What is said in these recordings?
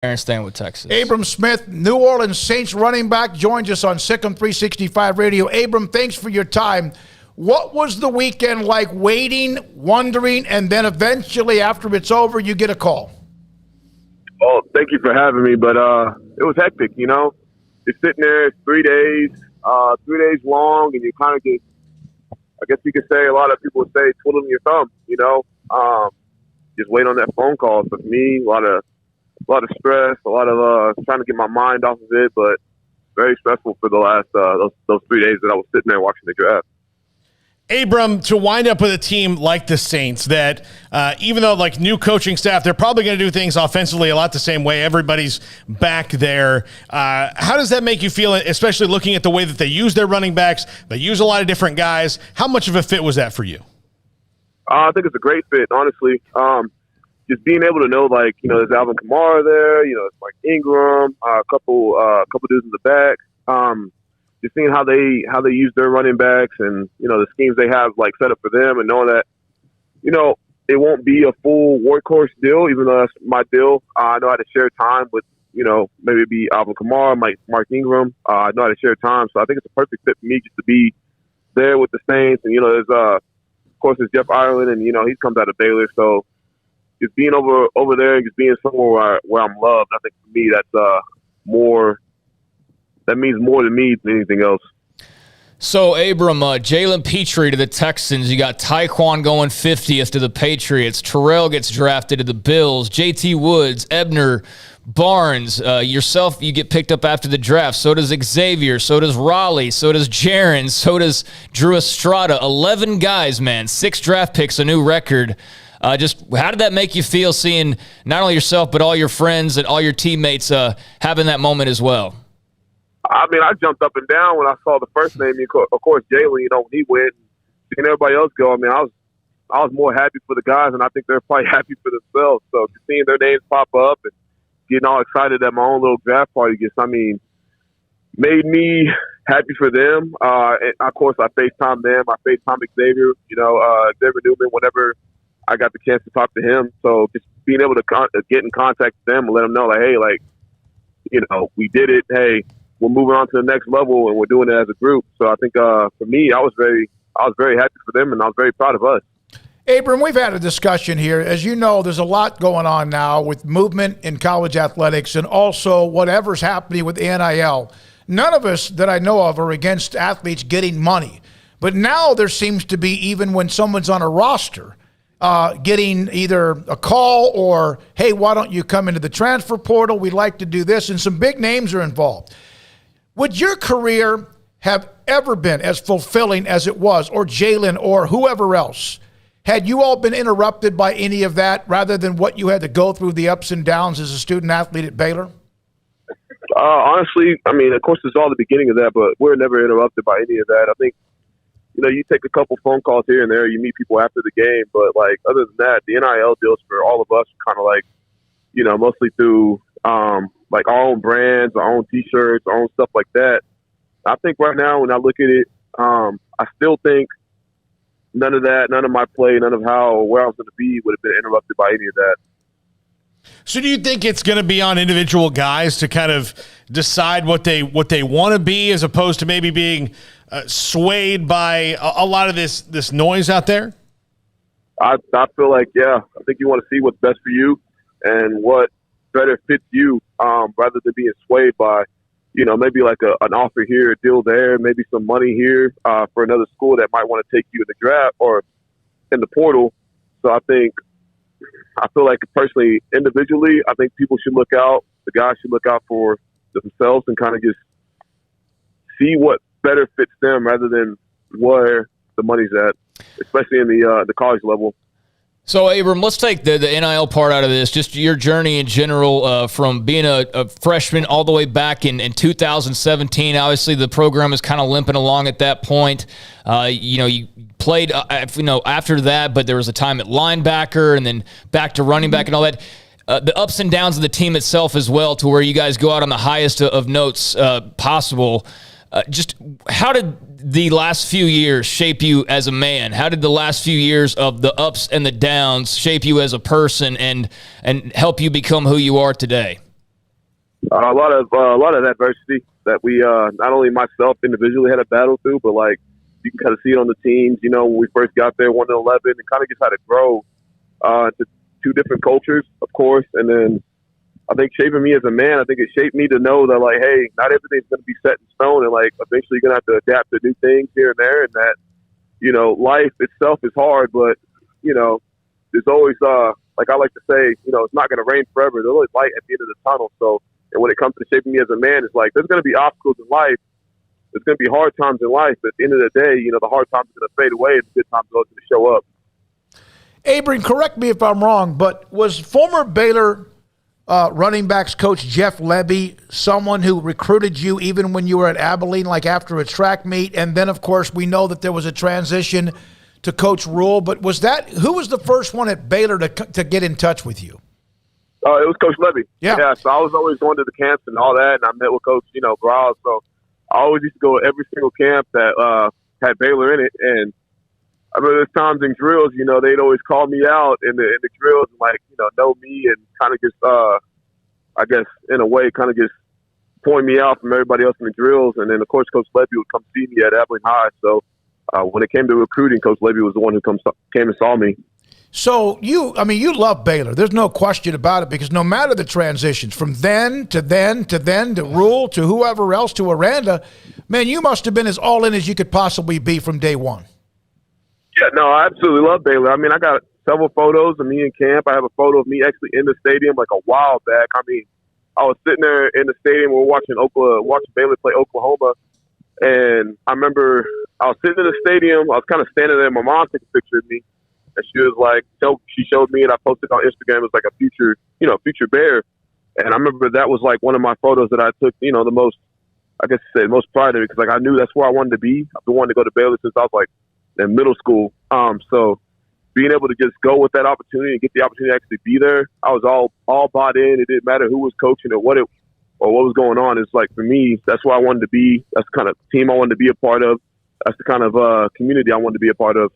and staying with Texas. Abrams Smith, New Orleans Saints running back, joins us on Sikkim 365 Radio. Abram, thanks for your time. What was the weekend like, waiting, wondering, and then eventually after it's over, you get a call? Oh, thank you for having me, but it was hectic, you know. You're sitting there, it's 3 days long, and you kind of get, I guess you could say, a lot of people would say, twiddling your thumb, you know. Just wait on that phone call. So for me, a lot of stress, a lot of trying to get my mind off of it, but very stressful for the last those 3 days that I was sitting there watching the draft. Abram, to wind up with a team like the Saints that even though like new coaching staff, they're probably going to do things offensively a lot the same way. Everybody's back there. How does that make you feel, especially looking at the way that they use their running backs? They use a lot of different guys. How much of a fit was that for you? I think it's a great fit, honestly. Just being able to know, like, you know, there's Alvin Kamara there, you know, it's like Ingram, a couple dudes in the back. Just seeing how they use their running backs and, you know, the schemes they have like set up for them, and knowing that, you know, it won't be a full workhorse deal, even though that's my deal. I know how to share time with, you know, maybe it'd be Alvin Kamara, Mark Ingram. I know how to share time, so I think it's a perfect fit for me just to be there with the Saints. And, you know, there's of course there's Jeff Ireland, and, you know, he comes out of Baylor, so just being over there and just being somewhere where I'm loved, I think for me that's more. That means more to me than anything else. So, Abram, Jalen Petrie to the Texans. You got Tyquan going 50th to the Patriots. Terrell gets drafted to the Bills. JT Woods, Ebner, Barnes, yourself, you get picked up after the draft. So does Xavier. So does Raleigh. So does Jaron. So does Drew Estrada. 11 guys, man. 6 draft picks, a new record. Just how did that make you feel, seeing not only yourself but all your friends and all your teammates having that moment as well? I mean, I jumped up and down when I saw the first name. Of course, Jalen, you know, when he went, seeing everybody else go, I mean, I was more happy for the guys, and I think they're probably happy for themselves. So just seeing their names pop up and getting all excited at my own little draft party just, I mean, made me happy for them. And of course, I FaceTime them. I FaceTime Xavier, you know, Xavier Newman, whenever I got the chance to talk to him. So just being able to get in contact with them and let them know, like, hey, like, you know, we did it. Hey, we're moving on to the next level, and we're doing it as a group. So I think for me, I was very happy for them, and I was very proud of us. Abram, we've had a discussion here. As you know, there's a lot going on now with movement in college athletics and also whatever's happening with the NIL. None of us that I know of are against athletes getting money. But now there seems to be, even when someone's on a roster, getting either a call or, hey, why don't you come into the transfer portal? We'd like to do this. And some big names are involved. Would your career have ever been as fulfilling as it was, or Jalen or whoever else, had you all been interrupted by any of that rather than what you had to go through, the ups and downs as a student athlete at Baylor? Honestly, I mean, of course, it's all the beginning of that, but we're never interrupted by any of that. I think, you know, you take a couple phone calls here and there, you meet people after the game, but, like, other than that, the NIL deals for all of us kind of like, you know, mostly through like our own brands, our own T-shirts, our own stuff like that. I think right now when I look at it, I still think none of my play, none of how or where I was going to be would have been interrupted by any of that. So do you think it's going to be on individual guys to kind of decide what they want to be, as opposed to maybe being swayed by a lot of this noise out there? I feel like, yeah, I think you want to see what's best for you and what better fits you, rather than being swayed by, you know, maybe like an offer here, a deal there, maybe some money here for another school that might want to take you in the draft or in the portal. So I feel like personally, individually, I think people should look out. The guys should look out for themselves and kind of just see what better fits them rather than where the money's at, especially in the college level. So, Abram, let's take the NIL part out of this, just your journey in general, from being a freshman all the way back in 2017. Obviously, the program is kind of limping along at that point. You know, you played, after that, but there was a time at linebacker and then back to running back and all that. The ups and downs of the team itself as well, to where you guys go out on the highest of notes possible. Just how did the last few years shape you as a man? How did the last few years of the ups and the downs shape you as a person and help you become who you are today? A lot of adversity that we not only myself individually had to battle through, but like you can kind of see it on the teams. You know, when we first got there, 1-11, and kind of just had to grow to two different cultures, of course, and then I think shaping me as a man, I think it shaped me to know that like, hey, not everything's going to be set in stone, and like eventually you're going to have to adapt to new things here and there, and that you know life itself is hard, but you know there's always like I like to say, you know, it's not going to rain forever. There's always light at the end of the tunnel. So. And when it comes to shaping me as a man, it's like there's going to be obstacles in life. There's going to be hard times in life. But at the end of the day, you know, the hard times are going to fade away and the good times are going to show up. Abram, correct me if I'm wrong, but was former Baylor running backs coach Jeff Lebby someone who recruited you even when you were at Abilene, like after a track meet? And then, of course, we know that there was a transition to Coach Rule. But who was the first one at Baylor to get in touch with you? It was Coach Lebby. Yeah. So I was always going to the camps and all that, and I met with Coach, you know, Braz. So I always used to go to every single camp that had Baylor in it. And I remember there's times in drills, you know, they'd always call me out in the drills and like, you know me and kind of just, I guess in a way, kind of just point me out from everybody else in the drills. And then of course Coach Lebby would come see me at Abilene High. So when it came to recruiting, Coach Lebby was the one who came and saw me. So you love Baylor. There's no question about it because no matter the transitions from then to Rule to whoever else to Aranda, man, you must have been as all in as you could possibly be from day one. Yeah, no, I absolutely love Baylor. I mean, I got several photos of me in camp. I have a photo of me actually in the stadium like a while back. I mean, I was sitting there in the stadium. We were watching Baylor play Oklahoma, and I remember I was sitting in the stadium. I was kind of standing there. My mom took a picture of me. And she was like, she showed me, and I posted on Instagram. It was like a future Bear. And I remember that was like one of my photos that I took, you know, the most, I guess you say, most pride in it because like I knew that's where I wanted to be. I've been wanting to go to Baylor since I was like in middle school. So being able to just go with that opportunity and get the opportunity to actually be there, I was all bought in. It didn't matter who was coaching or what was going on. It's like for me, that's where I wanted to be. That's the kind of team I wanted to be a part of. That's the kind of community I wanted to be a part of.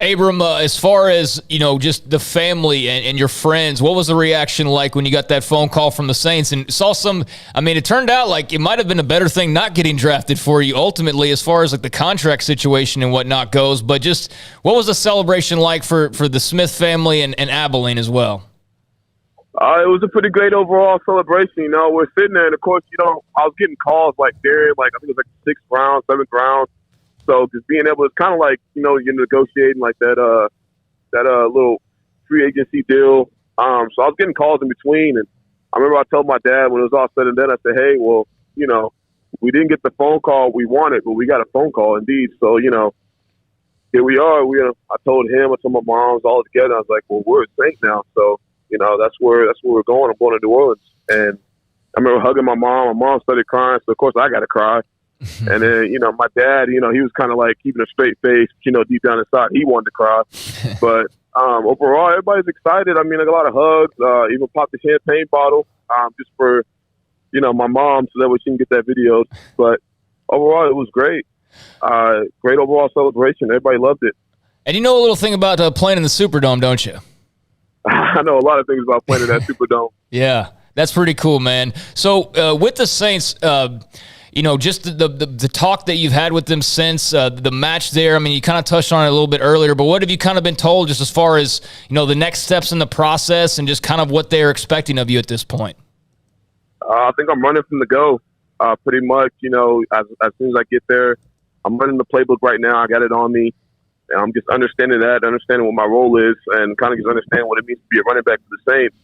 Abram, as far as, you know, just the family and your friends, what was the reaction like when you got that phone call from the Saints and saw it turned out like it might have been a better thing not getting drafted for you ultimately as far as like the contract situation and whatnot goes, but just what was the celebration like for the Smith family and Abilene as well? It was a pretty great overall celebration. You know, we're sitting there and of course, you know, I was getting calls like Darren, like I think it was like 6th round, 7th round. So just being able, it's kind of like, you know, you're negotiating like that little free agency deal. So I was getting calls in between, and I remember I told my dad when it was all said and done, I said, hey, well, you know, we didn't get the phone call we wanted, but we got a phone call indeed. So, you know, here we are. I told him, I told my mom, all together. I was like, well, we're a Saint now. So, you know, that's where we're going. I'm going to New Orleans. And I remember hugging my mom. My mom started crying. So, of course, I got to cry. And then, you know, my dad, you know, he was kind of like keeping a straight face, you know, deep down inside, he wanted to cry. But overall, everybody's excited. I mean, like a lot of hugs, even popped the champagne bottle just for, you know, my mom so that way she can get that video. But overall, it was great. Great overall celebration. Everybody loved it. And you know a little thing about playing in the Superdome, don't you? I know a lot of things about playing in that Superdome. Yeah, that's pretty cool, man. So with the Saints, you know, just the talk that you've had with them since the match there. I mean, you kind of touched on it a little bit earlier, but what have you kind of been told just as far as, you know, the next steps in the process and just kind of what they're expecting of you at this point? I think I'm running from the go pretty much. You know, as soon as I get there, I'm running the playbook right now. I got it on me. And I'm just understanding what my role is and kind of just understanding what it means to be a running back for the Saints.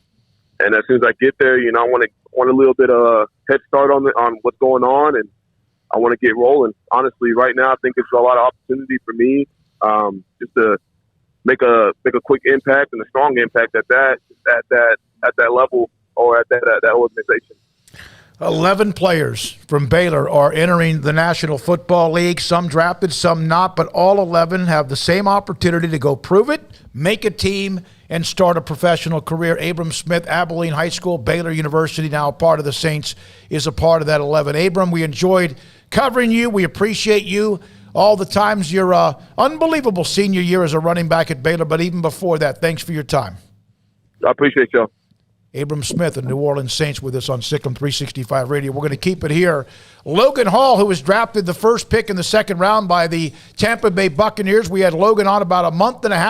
And as soon as I get there, you know, I want a little bit of head start on what's going on, and I want to get rolling. Honestly, right now, I think it's a lot of opportunity for me just to make a quick impact and a strong impact at that level or at that organization. 11 players from Baylor are entering the National Football League, some drafted, some not, but all 11 have the same opportunity to go prove it, make a team, and start a professional career. Abrams Smith, Abilene High School, Baylor University, now a part of the Saints, is a part of that 11. Abram, we enjoyed covering you. We appreciate you all the times. Your unbelievable senior year as a running back at Baylor, but even before that, thanks for your time. I appreciate y'all. Abrams Smith of New Orleans Saints with us on Sikkim 365 Radio. We're going to keep it here. Logan Hall, who was drafted the first pick in the second round by the Tampa Bay Buccaneers. We had Logan on about a month and a half